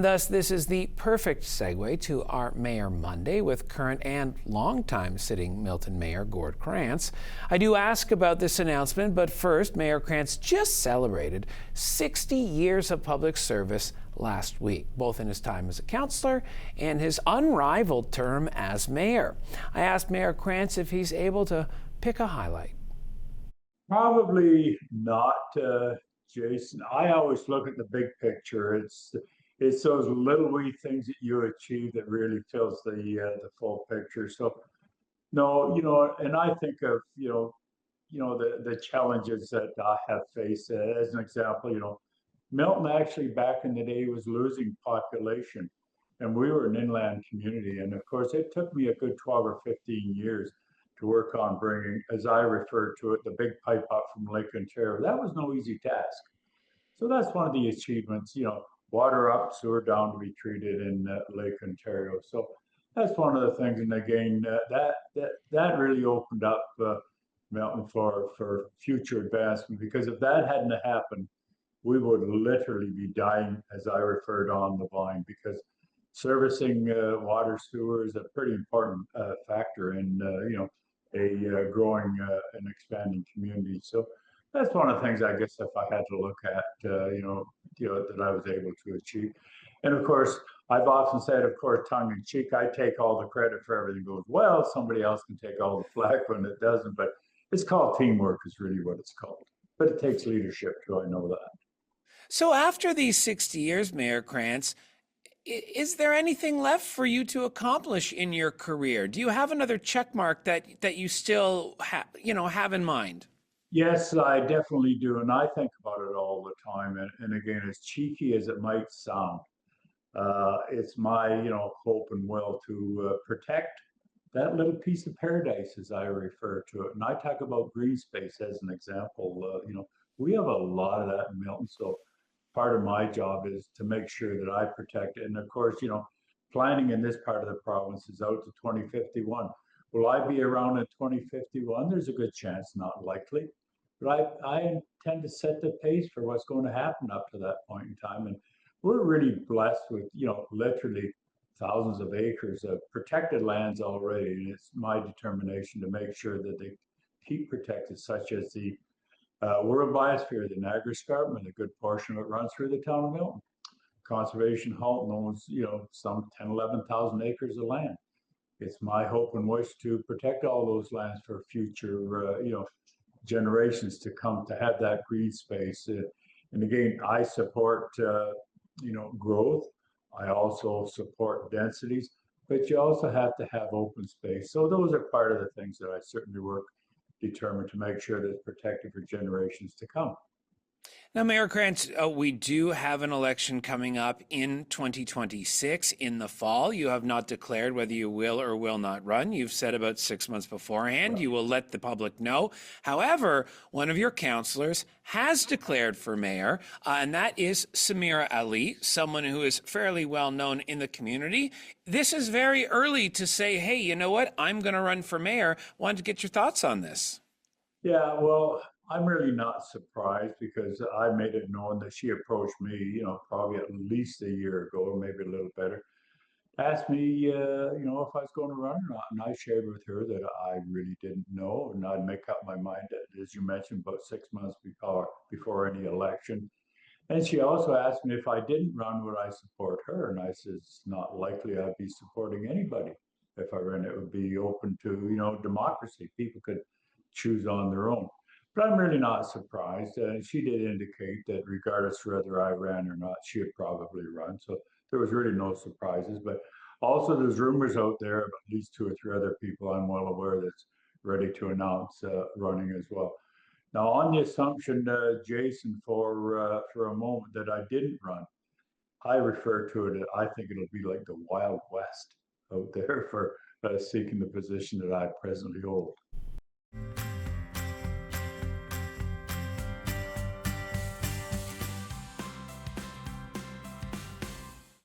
And thus, this is the perfect segue to our Mayor Monday with current and longtime sitting Milton Mayor Gord Kratnz. I do ask about this announcement, but first, Mayor Krantz just celebrated 60 years of public service last week, both in his time as a councillor and his unrivaled term as mayor. I asked Mayor Krantz if he's able to pick a highlight. Probably not, Jason. I always look at the big picture. It's those little wee things that you achieve that really fills the full picture. So no, and I think of the challenges that I have faced. As an example, Milton actually back in the day was losing population, and we were an inland community. And of course, it took me a good 12 or 15 years to work on bringing, as I refer to it, the big pipe up from Lake Ontario. That was no easy task. So that's one of the achievements, water up, sewer down to be treated in Lake Ontario. So that's one of the things. And again, that really opened up Milton for future advancement, because if that hadn't happened, we would literally be dying, as I referred on the vine, because servicing water, sewer is a pretty important factor in a growing and expanding community. So that's one of the things, I guess, if I had to look at, that I was able to achieve. And of course, I've often said, of course, tongue in cheek, I take all the credit for everything goes well. Somebody else can take all the flack when it doesn't, but it's called teamwork is really what it's called. But it takes leadership too, I know that. So after these 60 years, Mayor Krantz, is there anything left for you to accomplish in your career? Do you have another check mark that you still have in mind? Yes, I definitely do. And I think about it all the time. And again, as cheeky as it might sound, it's my, hope and will to protect that little piece of paradise, as I refer to it. And I talk about green space as an example. We have a lot of that in Milton. So part of my job is to make sure that I protect it. And of course, planning in this part of the province is out to 2051. Will I be around in 2051? There's a good chance, not likely. But I intend to set the pace for what's going to happen up to that point in time. And we're really blessed with, literally thousands of acres of protected lands already. And it's my determination to make sure that they keep protected, such as the World Biosphere, the Niagara Escarpment, a good portion of it runs through the town of Milton. Conservation Halton owns, some 10, 11,000 acres of land. It's my hope and wish to protect all those lands for future, generations to come, to have that green space. And again, I support, growth. I also support densities, but you also have to have open space. So those are part of the things that I certainly work determined to make sure that it's protected for generations to come. Now, Mayor Krantz, we do have an election coming up in 2026 in the fall. You have not declared whether you will or will not run. You've said about 6 months beforehand you will let the public know. However, one of your councillors has declared for mayor, and that is Samira Ali, someone who is fairly well known in the community. This is very early to say, hey, you know what, I'm going to run for mayor. Wanted to get your thoughts on this. Yeah, well, I'm really not surprised, because I made it known that she approached me, probably at least a year ago, or maybe a little better, asked me, if I was going to run or not. And I shared with her that I really didn't know, and I'd make up my mind, as you mentioned, about 6 months before any election. And she also asked me if I didn't run, would I support her? And I said, it's not likely I'd be supporting anybody. If I ran, it would be open to, democracy. People could choose on their own. But I'm really not surprised. She did indicate that regardless whether I ran or not, she would probably run. So there was really no surprises. But also there's rumors out there of at least 2 or 3 other people I'm well aware that's ready to announce running as well. Now, on the assumption, Jason, for a moment that I didn't run, I refer to it, I think it'll be like the Wild West out there for seeking the position that I presently hold.